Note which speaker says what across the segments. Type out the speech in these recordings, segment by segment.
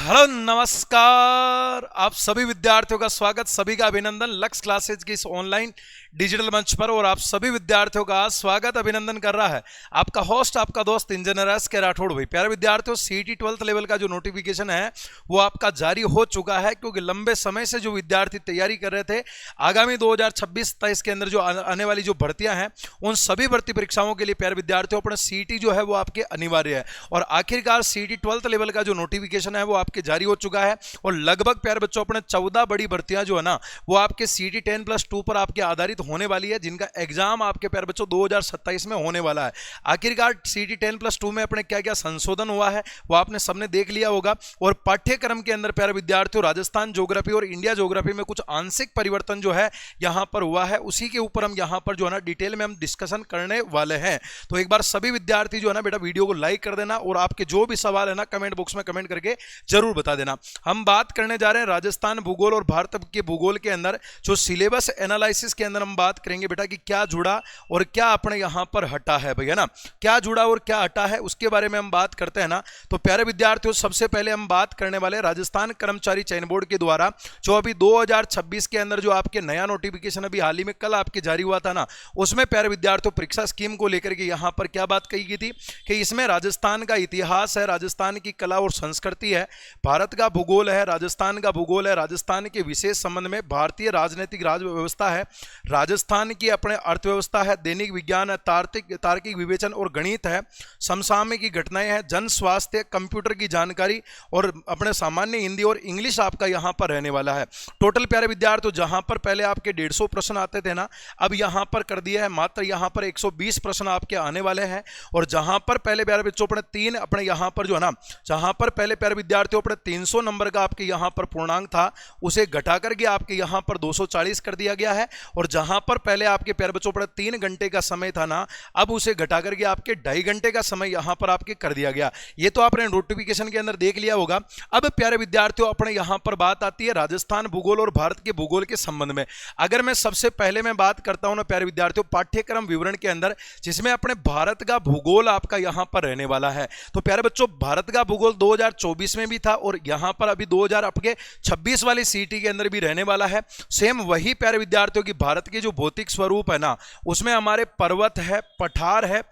Speaker 1: Hello नमस्कार। आप सभी विद्यार्थियों का स्वागत, सभी का अभिनंदन लक्स क्लासेज की इस ऑनलाइन डिजिटल मंच पर। और आप सभी विद्यार्थियों का स्वागत अभिनंदन कर रहा है आपका होस्ट, आपका दोस्त इंजीनियर एस के राठौड़ भाई। प्यारे विद्यार्थियों, सीईटी 12th लेवल का जो नोटिफिकेशन है वो आपका जारी हो चुका है, क्योंकि लंबे समय से जो विद्यार्थी तैयारी कर रहे थे आगामी 2026-27 के अंदर जो आने वाली जो भर्तियां हैं उन सभी भर्ती परीक्षाओं के लिए प्यारे विद्यार्थियों अपना सीईटी जो है वो आपके अनिवार्य है। और आखिरकार सीईटी 12th लेवल का जो नोटिफिकेशन है वो आपके जारी हो चुका है। और लगभग प्यारे बच्चों अपने 14 बड़ी भर्तियां जो है ना वो आपके सीईटी 10+2 पर आपके आधारित होने वाली है, जिनका एग्जाम आपके प्यारे बच्चों 2027 में होने वाला है। आखिरकार सीईटी 10+2 में अपने क्या क्या संशोधन हुआ है वो आपने सबने देख लिया होगा। और पाठ्यक्रम के अंदर प्यारे विद्यार्थियों राजस्थान ज्योग्राफी और इंडिया ज्योग्राफी में कुछ आंशिक परिवर्तन जो है यहां पर हुआ है, उसी के ऊपर हम यहां पर जो है ना डिटेल में हम डिस्कशन करने वाले हैं। तो एक बार सभी विद्यार्थी जो है ना बेटा वीडियो को लाइक कर देना और आपके जो भी सवाल है ना कमेंट बॉक्स में कमेंट करके जरूर बता देना। हम बात करने जा रहे हैं राजस्थान भूगोल और भारत के भूगोल के अंदर जो सिलेबस एनालिसिस के अंदर हम बात करेंगे बेटा कि क्या जुड़ा और क्या अपने यहां पर हटा है भैया ना, क्या जुड़ा और क्या हटा है उसके बारे में हम बात करते हैं ना। तो प्यारे विद्यार्थियों सबसे पहले हम बात करने वाले राजस्थान कर्मचारी चयन बोर्ड के द्वारा जो अभी 2026 के अंदर जो आपके नया नोटिफिकेशन अभी हाल ही में कल आपके जारी हुआ था ना, उसमें प्यारे विद्यार्थियों परीक्षा स्कीम को लेकर के यहां पर क्या बात कही गई थी कि इसमें राजस्थान का इतिहास है, राजस्थान की कला और संस्कृति है, भारत का भूगोल है, राजस्थान का भूगोल है, राजस्थान के विशेष संबंध में भारतीय राजनीतिक व्यवस्था है, राजस्थान की अपने अर्थव्यवस्था है, दैनिक विज्ञान है, तार्किक विवेचन और गणित है, समसामयिक की घटनाएं हैं, जन स्वास्थ्य, कंप्यूटर की जानकारी और अपने सामान्य हिंदी और इंग्लिश आपका यहां पर रहने वाला है। टोटल प्यारे विद्यार्थियों जहां पर पहले आपके 150 प्रश्न आते थे ना, अब यहां पर कर दिया है मात्र यहां पर 120 प्रश्न आपके आने वाले हैं। और जहां पर पहले प्यारे बच्चों अपने 3 अपने यहां पर जो है ना, जहां पर पहले प्यारे विद्यार्थियों अपने 300 नंबर का आपके यहां पर पूर्णांक था उसे घटा करके आपके यहां पर 240 कर दिया गया है। और जहां पर पहले आपके प्यारे बच्चों पर 3 घंटे का समय था ना, अब उसे घटा करके आपके 2.5 घंटे का समय यहां पर आपके कर दिया गया। ये तो आपने नोटिफिकेशन के अंदर देख लिया होगा। अब प्यारे विद्यार्थियों अपने यहां पर बात आती है राजस्थान भूगोल और भारत के भूगोल के संबंध में। अगर मैं सबसे पहले मैं बात करता हूं ना प्यारे विद्यार्थियों पाठ्यक्रम विवरण के अंदर, जिसमें अपने भारत का भूगोल आपका यहां पर रहने वाला है। तो प्यारे बच्चों भारत का भूगोल 2024 में भी था और यहां पर अभी 2026 वाली सीईटी के अंदर भी रहने वाला है। सेम वही प्यारे विद्यार्थियों की भारत के जो भौतिक स्वरूप है ना, उसमें हमारे पर्वत है, पठार है,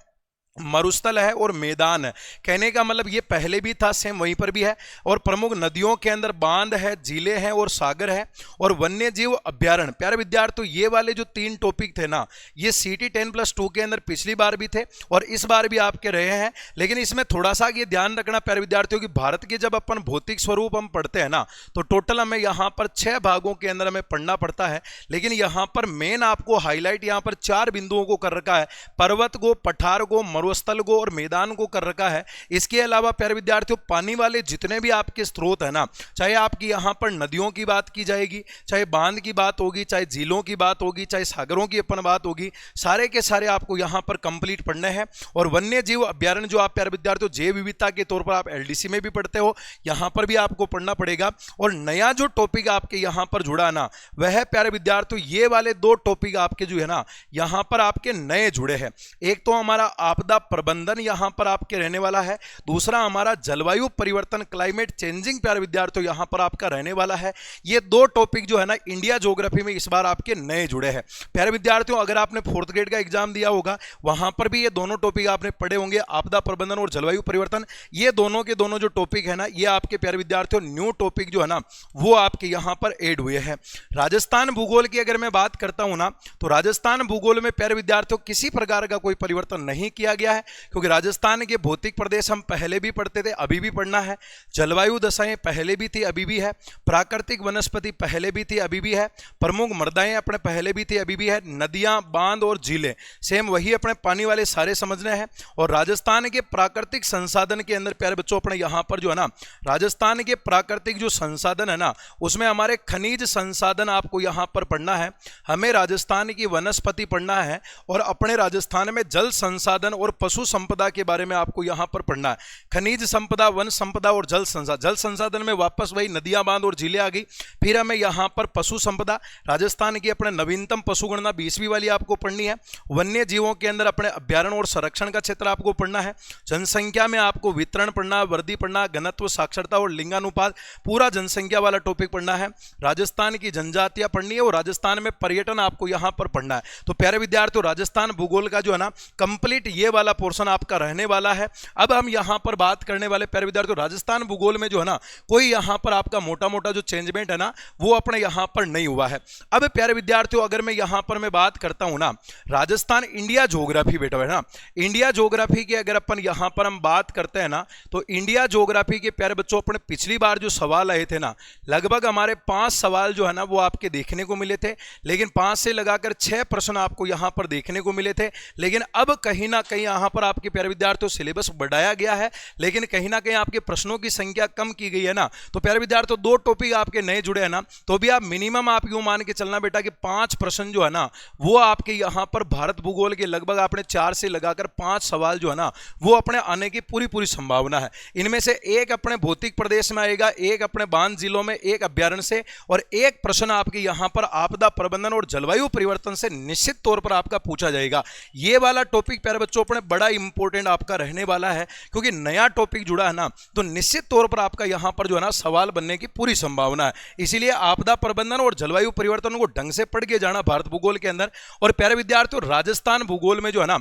Speaker 1: मरुस्थल है और मैदान है। कहने का मतलब ये पहले भी था, सेम वहीं पर भी है। और प्रमुख नदियों के अंदर बांध है, झीलें हैं और सागर है। और वन्य जीव अभ्यारण्य। प्यारे विद्यार्थियों ये वाले जो 3 टॉपिक थे ना, ये सीईटी 10+2 के अंदर पिछली बार भी थे और इस बार भी आपके रहे हैं। लेकिन इसमें थोड़ा सा ये ध्यान रखना प्यारे विद्यार्थियों की भारत के जब अपन भौतिक स्वरूप हम पढ़ते हैं ना, तो टोटल हमें यहाँ पर 6 भागों के अंदर हमें पढ़ना पड़ता है। लेकिन यहाँ पर मेन आपको हाईलाइट यहाँ पर 4 बिंदुओं को कर रखा है, पर्वत को, पठार को, मरुस्थल को और मैदान को कर रखा है। इसके अलावा प्यारे विद्यार्थियों पानी वाले जितने भी आपके स्रोत है ना, चाहे आपकी यहां पर नदियों की बात की जाएगी, चाहे बांध की बात होगी, चाहे झीलों की बात होगी, चाहे सागरों की अपन बात होगी, सारे के सारे आपको यहां पर कंप्लीट पढ़ने हैं। और वन्य जीव अभ्यारण्य जो आप प्यारे विद्यार्थियों जैव विविधता के तौर पर आप एलडीसी में भी पढ़ते हो, यहां पर भी आपको पढ़ना पड़ेगा। और नया जो टॉपिक आपके यहां पर जुड़ा ना, वह प्यारे विद्यार्थियों ये वाले 2 टॉपिक आपके जो है ना यहां पर आपके नए जुड़े हैं। एक तो हमारा आपदा प्रबंधन यहां पर आपके रहने वाला है, दूसरा हमारा जलवायु परिवर्तन क्लाइमेट चेंजिंग प्यारे विद्यार्थियों यहां पर आपका रहने वाला है। ये 2 टॉपिक जो है ना इंडिया ज्योग्राफी में इस बार आपके नए जुड़े हैं। प्यारे विद्यार्थियों अगर आपने 4th ग्रेड का एग्जाम दिया होगा वहां पर भी ये दोनों टॉपिक आपने पढ़े होंगे, आपदा प्रबंधन और जलवायु परिवर्तन। ये दोनों के दोनों जो टॉपिक है ना, ये आपके प्यारे विद्यार्थियों न्यू टॉपिक जो है ना वो आपके यहां पर ऐड हुए हैं। राजस्थान भूगोल की अगर मैं बात करता हूं ना, तो राजस्थान भूगोल में प्यारे विद्यार्थियों किसी प्रकार का कोई परिवर्तन नहीं किया गया है, क्योंकि राजस्थान के भौतिक प्रदेश हम पहले भी पढ़ते थे, अभी भी पढ़ना है। जलवायु दशाएं पहले भी थी, अभी भी है। प्राकृतिक वनस्पति पहले भी थी, अभी भी है। प्रमुख मृदाएं अपने पहले भी थी, अभी भी है। नदियां, बांध और झीलें सेम वही अपने पानी वाले सारे समझने हैं। और राजस्थान के प्राकृतिक संसाधन के अंदर प्यारे बच्चों अपने यहां पर जो है ना, राजस्थान के प्राकृतिक जो संसाधन है ना, उसमें हमारे खनिज संसाधन आपको यहां पर पढ़ना है, हमें राजस्थान की वनस्पति पढ़ना है और अपने राजस्थान में जल संसाधन और पशु संपदा के बारे में आपको यहाँ पर पढ़ना है। खनिज संपदा, वन संपदा और जल संसाधन। जल संसाधन में वापस वही नदियां, बांध और झीलें आ गई। फिर हमें यहाँ पर पशु संपदा, राजस्थान की अपने नवीनतम पशु गणना 20वीं वाली आपको पढ़नी है। वन्य जीवों के अंदर अपने अभ्यारण्य और संरक्षण का क्षेत्र आपको पढ़ना है। जनसंख्या में आपको वितरण पढ़ना, वर्दी पढ़ना, घनत्व, साक्षरता और लिंगानुपात, पूरा जनसंख्या वाला टॉपिक पढ़ना है। राजस्थान की जनजातियां पढ़नी है और राजस्थान में पर्यटन आपको यहां पर पढ़ना है। तो प्यारे विद्यार्थियों, राजस्थान भूगोल का जो है ना कंप्लीट ये वाला पोर्शन आपका रहने वाला है। अब हम यहां पर बात करने वाले प्यारे विद्यार्थियों, राजस्थान भूगोल में जो है ना कोई यहां पर आपका मोटा मोटा जो चेंजमेंट है ना वो अपने यहां पर नहीं हुआ है। अब प्यारे विद्यार्थियों, अगर मैं यहां पर मैं बात करता हूं ना, राजस्थान इंडिया ज्योग्राफी बेटा है ना, इंडिया ज्योग्राफी की अगर अपन यहां पर हम बात करते हैं ना, तो इंडिया ज्योग्राफी के प्यारे बच्चों अपने पिछली बार जो सवाल आए थे ना, लगभग हमारे 5 सवाल जो है ना वो आपके देखने को मिले थे, लेकिन 5 से लगाकर 6 प्रश्न आपको यहां पर देखने को मिले थे। लेकिन अब कहीं ना कहीं यहां पर आपके प्यारे विद्यार्थियों सिलेबस बढ़ाया गया है, लेकिन कहीं ना कहीं आपके प्रश्नों की संख्या कम की गई है ना। तो प्यारे विद्यार्थियों 2 टॉपिक आपके नए जुड़े हैं ना, तो भी आप मिनिमम आप यूं मान के चलना बेटा कि 5 प्रश्न जो है ना वो आपके यहां पर भारत भूगोल के लगभग आपने 4 से लगाकर 5 सवाल जो है ना वो अपने आने की पूरी संभावना है। इनमें से एक अपने भौतिक प्रदेश में आएगा, एक अपने बांध जिलों में, एक अभ्यारण्य से, और एक प्रश्न आपके यहां पर आपदा प्रबंधन और जलवायु परिवर्तन से निश्चित तौर पर आपका पूछा जाएगा। ये वाला टॉपिक प्यारे बच्चों अपने बड़ा इंपॉर्टेंट आपका रहने वाला है, क्योंकि नया टॉपिक जुड़ा है ना, तो निश्चित तौर पर आपका यहां पर जो है ना सवाल बनने की पूरी संभावना है। इसीलिए आपदा प्रबंधन और जलवायु परिवर्तन को ढंग से पढ़ के जाना भारत भूगोल के अंदर। और प्यारे विद्यार्थियों, राजस्थान भूगोल में जो है ना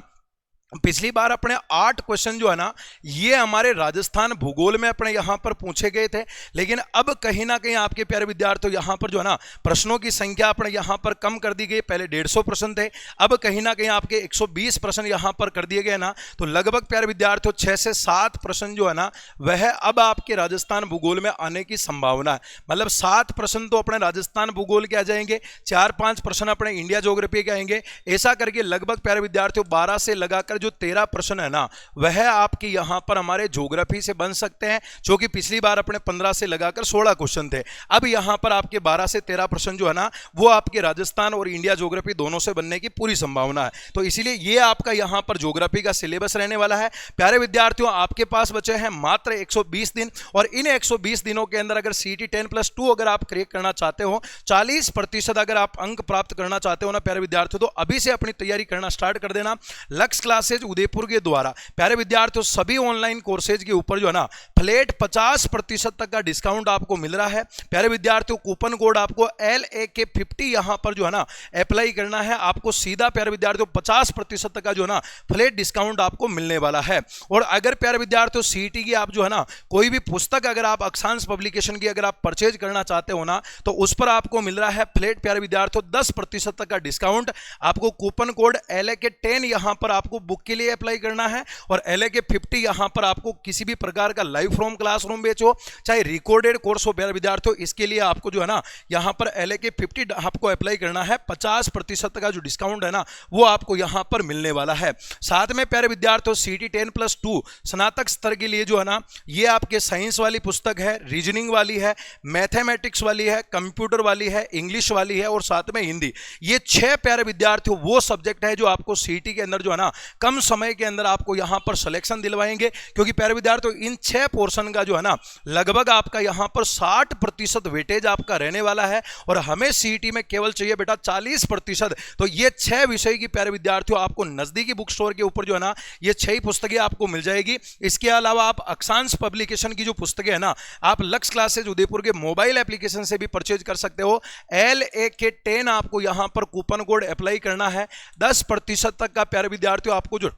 Speaker 1: पिछली बार अपने 8 क्वेश्चन जो है ना ये हमारे राजस्थान भूगोल में अपने यहां पर पूछे गए थे, लेकिन अब कहीं ना कहीं आपके प्यारे विद्यार्थियों यहां पर जो है ना प्रश्नों की संख्या अपने यहां पर कम कर दी गई। पहले 150 प्रश्न थे, अब कहीं ना कहीं आपके 120 प्रश्न यहां पर कर दिए गए ना, तो लगभग प्यारे विद्यार्थियों 6 से 7 प्रश्न जो है ना वह अब आपके राजस्थान भूगोल में आने की संभावना है। मतलब 7 प्रश्न तो अपने राजस्थान भूगोल के आ जाएंगे, 4-5 प्रश्न अपने इंडिया ज्योग्राफी के आएंगे। ऐसा करके लगभग प्यारे विद्यार्थियों 12 से लगाकर जो 13 प्रश्न है ना वह आपके यहां पर हमारे ज्योग्राफी से बन सकते हैं, जो कि पिछली बार अपने 15 से लगाकर 16 क्वेश्चन थे। अब यहां पर आपके 12 से 13 प्रश्न जो है ना वो आपके राजस्थान और इंडिया ज्योग्राफी दोनों से बनने की पूरी संभावना है। तो इसीलिए ये आपका यहां पर ज्योग्राफी का सिलेबस रहने वाला है। प्यारे विद्यार्थियों, आपके पास बचे हैं मात्र 120 दिन, और इन 120 दिनों के अंदर अगर CET 10+2 अगर आप क्रैक करना चाहते हो, 40% अगर आप अंक प्राप्त करना चाहते हो ना प्यारे विद्यार्थियों, तो अभी से अपनी तैयारी करना स्टार्ट कर देना। लक्ष्य क्लासेज उदयपुर के द्वारा प्यारे विद्यार्थियों सभी ऑनलाइन कोर्सेज के ऊपर जो है ना फ्लैट 50% तक का डिस्काउंट आपको मिल रहा है। प्यारे विद्यार्थियों, कूपन कोड आपको LAK50 यहां पर जो है ना अप्लाई करना है, आपको सीधा प्यारे विद्यार्थियों 50% तक का जो है ना फ्लैट डिस्काउंट आपको मिलने वाला है। और अगर प्यारे विद्यार्थियों CET की आप जो है ना कोई भी पुस्तक अगर आप अक्षांश पब्लिकेशन की अगर आप परचेज करना चाहते हो ना, तो उस पर आपको मिल रहा है फ्लैट प्यारे विद्यार्थियों 10% तक का डिस्काउंट। आपको कूपन कोड LAK10 यहां पर आपको बुक के लिए अप्लाई करना है, और LAK50 यहां पर आपको किसी भी प्रकार का लाइव फ्रॉम क्लासरूम बैच हो चाहे रिकॉर्डेड कोर्स हो प्यारे विद्यार्थियों, इसके लिए आपको जो है ना यहां पर LAK50 आपको अप्लाई करना है। 50% का जो डिस्काउंट है ना वो आपको यहां पर मिलने वाला है। साथ में प्यारे विद्यार्थियों CET 10+2 स्नातक स्तर के लिए जो है ना ये आपके साइंस वाली पुस्तक है, रीजनिंग वाली है, मैथमेटिक्स वाली है, कंप्यूटर वाली है, इंग्लिश वाली है और साथ में हिंदी। ये 6 प्यारे विद्यार्थियों वो सब्जेक्ट है जो आपको CET के अंदर जो है ना कम समय के अंदर आपको यहां पर सिलेक्शन दिलवाएंगे, क्योंकि प्यारे विद्यार्थियों इन 6 पोर्शन का जो है ना लगभग आपका यहां पर 60% वेटेज आपका रहने वाला है, और हमें CET में केवल चाहिए बेटा 40%। तो ये 6 विषय की प्यारे विद्यार्थियों आपको नजदीकी बुक स्टोर के ऊपर जो है ना ये 6 ही पुस्तकें आपको मिल जाएगी। इसके अलावा आप अक्षांश पब्लिकेशन की जो पुस्तकें है ना आप लक्ष्य क्लासेज उदयपुर के मोबाइल एप्लीकेशन से भी परचेज कर सकते हो। LAK10 आपको यहां पर कूपन कोड अप्लाई करना है, 10% तक का प्यारे विद्यार्थियों आपको जो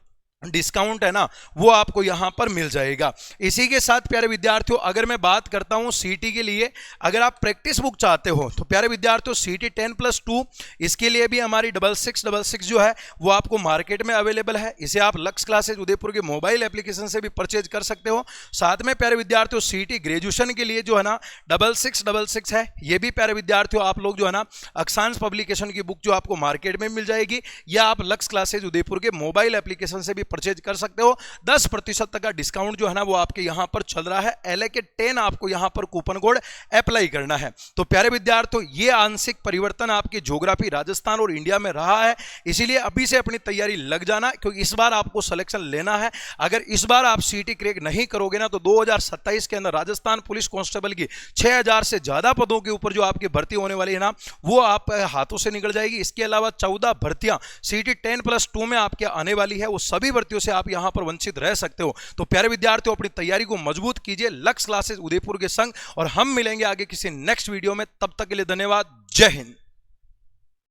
Speaker 1: डिस्काउंट है ना वो आपको यहां पर मिल जाएगा। इसी के साथ प्यारे विद्यार्थियों अगर मैं बात करता हूं CET के लिए अगर आप प्रैक्टिस बुक चाहते हो तो प्यारे विद्यार्थियों CET 10+2 इसके लिए भी हमारी 6666 जो है वो आपको मार्केट में अवेलेबल है। इसे आप लक्ष्य क्लासेज उदयपुर के मोबाइल एप्लीकेशन से भी परचेज कर सकते हो। साथ में प्यारे विद्यार्थियों CET ग्रेजुएशन के लिए जो है ना 6666 है, ये भी प्यारे विद्यार्थियों आप लोग जो है ना अक्षांश पब्लिकेशन की बुक जो आपको मार्केट में मिल जाएगी, या आप लक्ष्य क्लासेज उदयपुर के मोबाइल एप्लीकेशन से भी परचेज कर सकते हो। 10% तक का डिस्काउंट जो है ना वो आपके यहां पर चल रहा है। LAK10 आपको यहां पर कूपन कोड अप्लाई करना है। तो प्यारे विद्यार्थियों, ये आंशिक परिवर्तन आपकी ज्योग्राफी राजस्थान और इंडिया में रहा है, इसीलिए अभी से अपनी तैयारी लग जाना, क्योंकि इस बार आपको सिलेक्शन लेना है। अगर इस बार आप सीटी क्रैक नहीं करोगे ना तो 2027 के अंदर राजस्थान पुलिस कांस्टेबल की 6000 से ज्यादा पदों के ऊपर जो आपकी भर्ती होने वाली है ना वो आप हाथों से निकल जाएगी। इसके अलावा 14 भर्तियां सीटी 10+2 में आपके आने वाली है, वो सभी भर्तियों से आप यहां पर वंचित रह सकते हो। तो प्यारे विद्यार्थियों, अपनी तैयारी को मजबूत कीजिए लक्ष्य क्लासेस उदयपुर के संग, और हम मिलेंगे आगे किसी नेक्स्ट वीडियो में। तब तक के लिए धन्यवाद। जय हिंद।